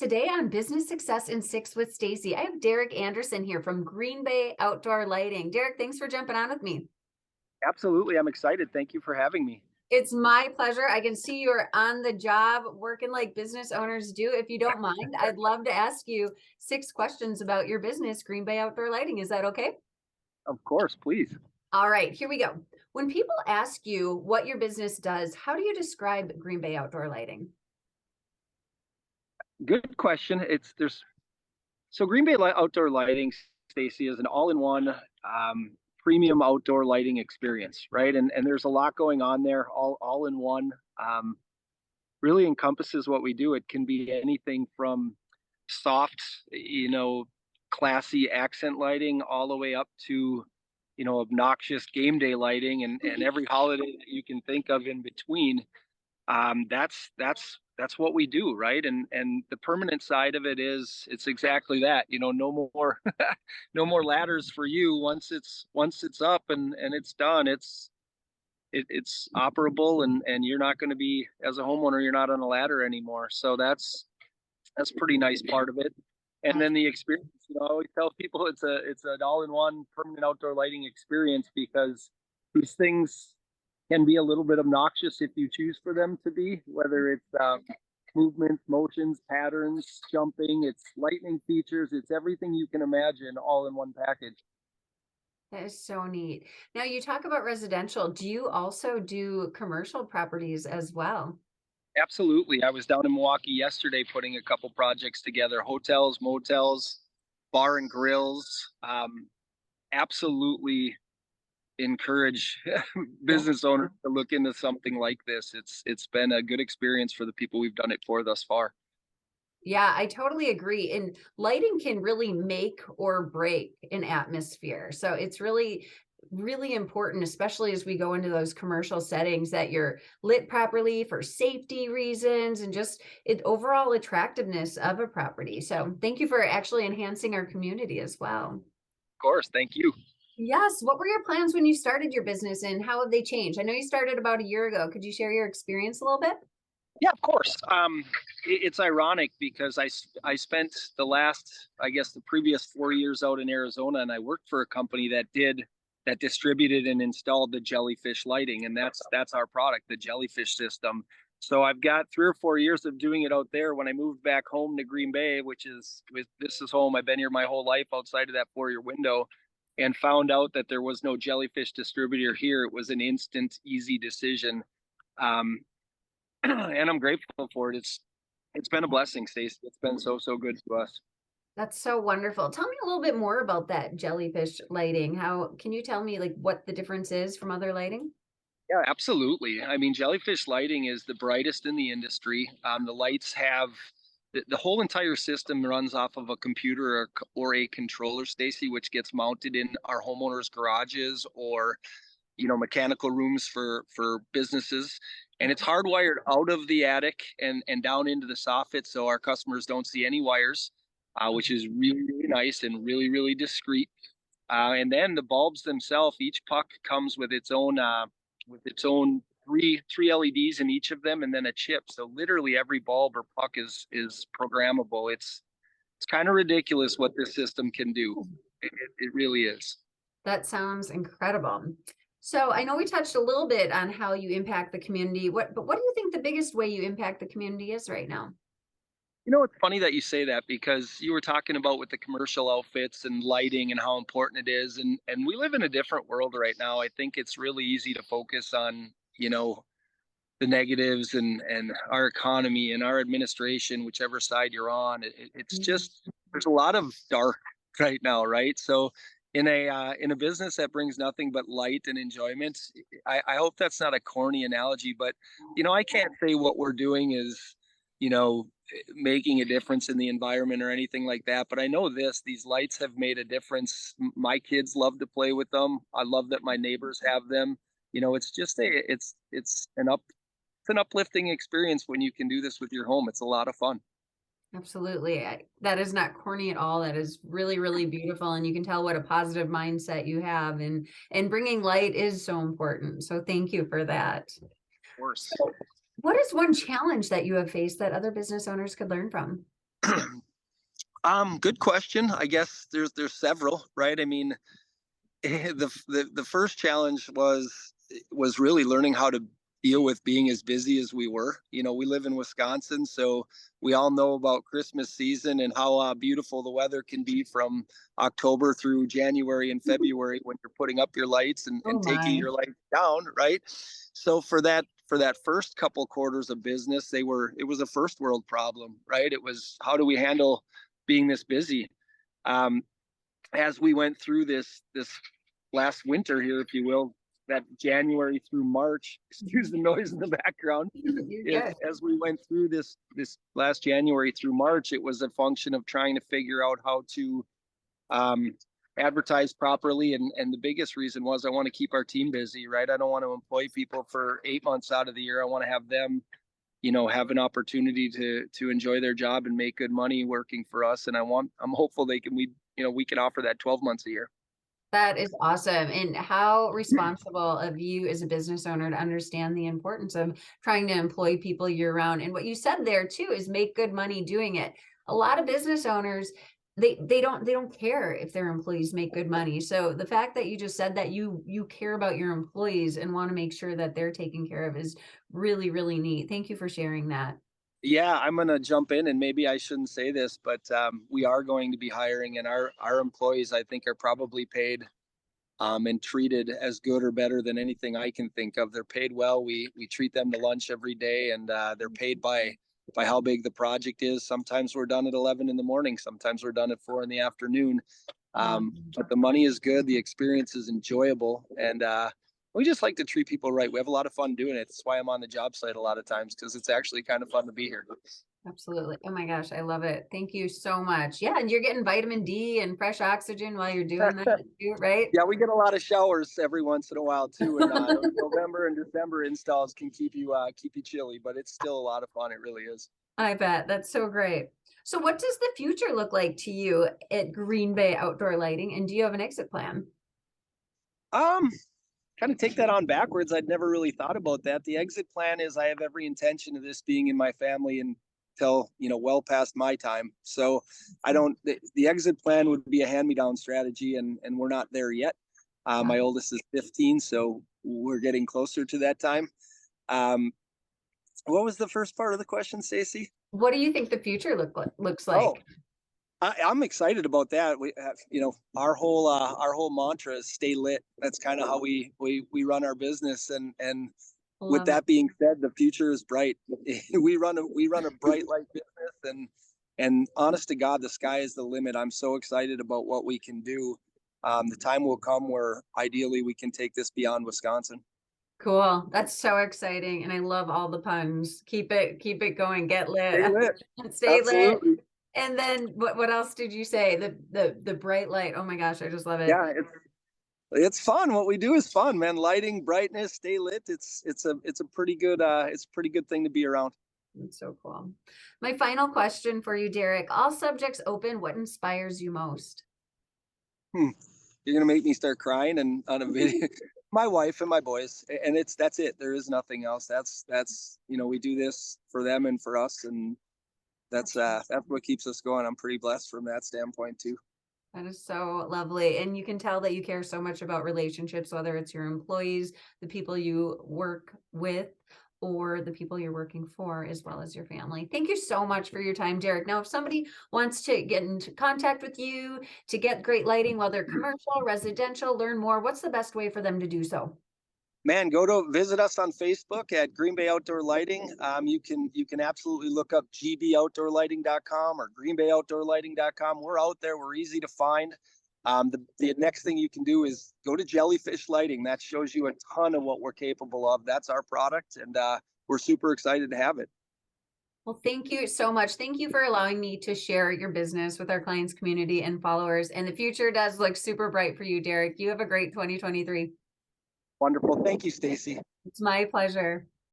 Today on Business Success in 6 with Stacie, I have Derek Anderson here from Green Bay Outdoor Lighting. Derek, thanks for jumping on with me. Absolutely. I'm excited. Thank you for having me. It's my pleasure. I can see you're on the job working like business owners do. If you don't mind, I'd love to ask you 6 questions about your business, Green Bay Outdoor Lighting. Is that okay? Of course, please. All right, here we go. When people ask you what your business does, how do you describe Green Bay Outdoor Lighting? Good question. Green Bay Outdoor Lighting, Stacie, is an all-in-one premium outdoor lighting experience, right? And there's a lot going on there, all in one. Really encompasses what we do. It can be anything from soft, classy accent lighting all the way up to obnoxious game day lighting and every holiday that you can think of in between. That's what we do, right? And the permanent side of it is it's exactly that. No more no more ladders for you once it's up and it's done. It's operable, and you're not going to be, as a homeowner, you're not on a ladder anymore. So that's a pretty nice part of it. And then the experience, I always tell people it's an all-in-one permanent outdoor lighting experience, because these things can be a little bit obnoxious if you choose for them to be, whether it's movements, motions, patterns, jumping, it's lightning features, it's everything you can imagine all in one package. That is so neat. Now, you talk about residential. Do you also do commercial properties as well? Absolutely. I was down in Milwaukee yesterday putting a couple projects together: hotels, motels, bar and grills. Absolutely encourage business owners to look into something like this. It's been a good experience for the people we've done it for thus far. Yeah, I totally agree. And lighting can really make or break an atmosphere. So it's really, really important, especially as we go into those commercial settings, that you're lit properly for safety reasons and just overall attractiveness of a property. So thank you for actually enhancing our community as well. Of course, thank you. Yes. What were your plans when you started your business, and how have they changed? I know you started about a year ago. Could you share your experience a little bit? Yeah, of course. It's ironic because I spent the previous 4 years out in Arizona, and I worked for a company that distributed and installed the jellyfish lighting, and that's our product, the jellyfish system. So I've got 3 or 4 years of doing it out there. When I moved back home to Green Bay, this is home, I've been here my whole life outside of that 4-year window, and found out that there was no jellyfish distributor here. It was an instant, easy decision. Um, and I'm grateful for it. It's been a blessing, Stacie. It's been so good to us. That's so wonderful. Tell me a little bit more about that jellyfish lighting. How can you tell me like what the difference is from other lighting? Yeah, absolutely. I mean, jellyfish lighting is the brightest in the industry. The lights have the whole entire system runs off of a computer or a controller, Stacie, which gets mounted in our homeowners' garages or mechanical rooms for businesses, and it's hardwired out of the attic and down into the soffit, so our customers don't see any wires, which is really nice and really discreet. And then the bulbs themselves, each puck comes with its own three LEDs in each of them, and then a chip. So literally every bulb or puck is programmable. It's kind of ridiculous what this system can do. It really is. That sounds incredible. So I know we touched a little bit on how you impact the community. But what do you think the biggest way you impact the community is right now? It's funny that you say that, because you were talking about with the commercial outfits and lighting and how important it is. And we live in a different world right now. I think it's really easy to focus on, the negatives and our economy and our administration, whichever side you're on. It's just, there's a lot of dark right now, right? So in a business that brings nothing but light and enjoyment, I hope that's not a corny analogy, but I can't say what we're doing is, you know, making a difference in the environment or anything like that. But I know these lights have made a difference. My kids love to play with them. I love that my neighbors have them. It's an uplifting experience when you can do this with your home. It's a lot of fun. Absolutely. That is not corny at all. That is really, really beautiful. And you can tell what a positive mindset you have. And bringing light is so important. So thank you for that. Of course. What is one challenge that you have faced that other business owners could learn from? Good question. I guess there's several, right? I mean, the first challenge was really learning how to deal with being as busy as we were. We live in Wisconsin, so we all know about Christmas season and how beautiful the weather can be from October through January and February when you're putting up your lights Oh and taking my. your lights down, right? So for that first couple quarters of business, it was a first world problem, right? It was, how do we handle being this busy? Um, as we went through this last winter here, if you will, that January through March, excuse the noise in the background. You're If good. As we went through this last January through March, it was a function of trying to figure out how to um, advertise properly. And the biggest reason was I want to keep our team busy, right? I don't want to employ people for 8 months out of the year. I want to have them, have an opportunity to enjoy their job and make good money working for us. And I'm hopeful we can offer that 12 months a year. That is awesome. And how responsible of you as a business owner to understand the importance of trying to employ people year round. And what you said there too is make good money doing it. A lot of business owners, they don't care if their employees make good money. So the fact that you just said that you care about your employees and want to make sure that they're taken care of is really, really neat. Thank you for sharing that. Yeah, I'm gonna jump in, and maybe I shouldn't say this, but we are going to be hiring, and our employees, I think, are probably paid and treated as good or better than anything I can think of. They're paid well. We treat them to lunch every day, and they're paid by how big the project is. Sometimes we're done at 11 in the morning. Sometimes we're done at 4 in the afternoon. But the money is good. The experience is enjoyable, and we just like to treat people right. We have a lot of fun doing it. That's why I'm on the job site a lot of times, because it's actually kind of fun to be here. Absolutely. Oh my gosh, I love it. Thank you so much. Yeah, and you're getting vitamin D and fresh oxygen while you're doing that too, right? Yeah, we get a lot of showers every once in a while too, and those November and December installs can keep you chilly, but it's still a lot of fun. It really is. I bet. That's so great. So what does the future look like to you at Green Bay Outdoor Lighting? And do you have an exit plan? Um, Kind of take that on backwards. I'd never really thought about that. The exit plan is I have every intention of this being in my family until well past my time. So I don't. The exit plan would be a hand-me-down strategy, and we're not there yet. Wow. My oldest is 15, so we're getting closer to that time. Um, what was the first part of the question, Stacie? What do you think the future looks Oh, like? I'm excited about that. We have, our whole mantra is stay lit. That's kind of how we run our business. And with Love it. that being said, the future is bright. We run a bright light business, and honest to God, the sky is the limit. I'm so excited about what we can do. The time will come where ideally we can take this beyond Wisconsin. Cool. That's so exciting. And I love all the puns. Keep it going. Get Stay lit. lit. Stay lit. Absolutely. And then what else did you say? The bright light. Oh my gosh, I just love it. Yeah, it's fun. What we do is fun, man. Lighting, brightness, stay lit. It's a pretty good thing to be around. That's so cool. My final question for you, Derek. All subjects open. What inspires you most? Hmm. You're gonna make me start crying and on a video. My wife and my boys, and that's it. There is nothing else. That's we do this for them and for us, and that's what keeps us going. I'm pretty blessed from that standpoint too. That is so lovely. And you can tell that you care so much about relationships, whether it's your employees, the people you work with, or the people you're working for, as well as your family. Thank you so much for your time, Derek. Now, if somebody wants to get into contact with you to get great lighting, whether commercial, residential, learn more, what's the best way for them to do so? Man, go to visit us on Facebook at Green Bay Outdoor Lighting. You can absolutely look up gboutdoorlighting.com or greenbayoutdoorlighting.com. We're out there. We're easy to find. The next thing you can do is go to Jellyfish Lighting. That shows you a ton of what we're capable of. That's our product, and we're super excited to have it. Well, thank you so much. Thank you for allowing me to share your business with our clients, community, and followers. And the future does look super bright for you, Derek. You have a great 2023. Wonderful. Thank you, Stacie. It's my pleasure.